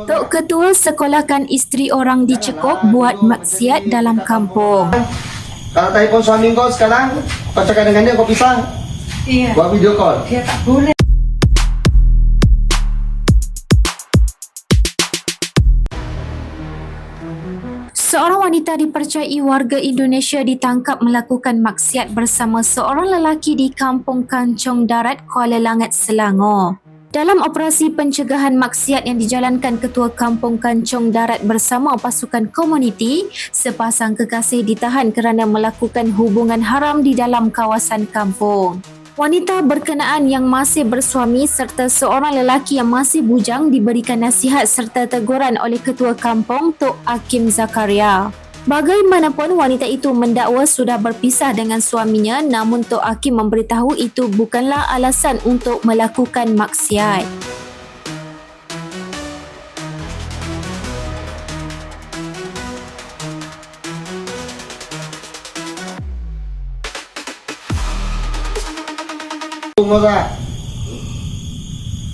Tok Ketua sekolahkan isteri orang dicekuk buat maksiat dalam kampung. Kalau telefon suami kau sekarang, kau cakap dengan dia, kau pisah. Iya. Buat video call. Dia tak boleh. Seorang wanita dipercayai warga Indonesia ditangkap melakukan maksiat bersama seorang lelaki di Kampung Kancong Darat, Kuala Langat, Selangor. Dalam operasi pencegahan maksiat yang dijalankan Ketua Kampung Kancong Darat bersama pasukan komuniti, sepasang kekasih ditahan kerana melakukan hubungan haram di dalam kawasan kampung. Wanita berkenaan yang masih bersuami serta seorang lelaki yang masih bujang diberikan nasihat serta teguran oleh Ketua Kampung Tok Hakim Zakaria. Bagaimanapun, wanita itu mendakwa sudah berpisah dengan suaminya, namun Tok Hakim memberitahu itu bukanlah alasan untuk melakukan maksiat. Kampung orang.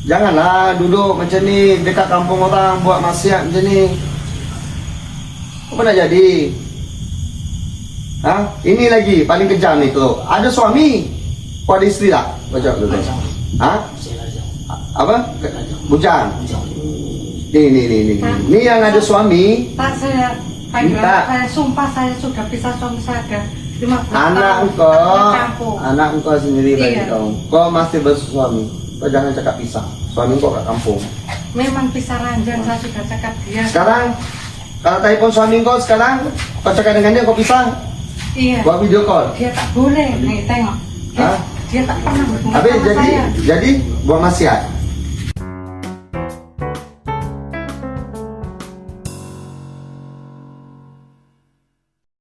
Janganlah duduk macam ni dekat kampung orang buat maksiat macam ni. Apa nak jadi? Ha? Ini lagi paling kejam ni tu. Ada suami, kau ada isteri tak? Baca dulu. Ha? Apa? Bujang. Ni. Ni yang ada suami. Tak, saya Tak. saya sumpah saya sudah pisah suami saya ada 15 Anak tahun. engkau sendiri lagi Iya. kau masih bersuami. Kau jangan cakap pisah. Suami kau kat kampung. Memang pisah ranjang, saya sudah cakap dia. Sekarang kalau telefon suami kau sekarang, kau cakap dengan dia, kau pisah. Iya. Buat video call. Dia tak boleh. Nih, tengok. Ha? Dia tak pernah bertemu Habis sama saya. jadi buat maksiat.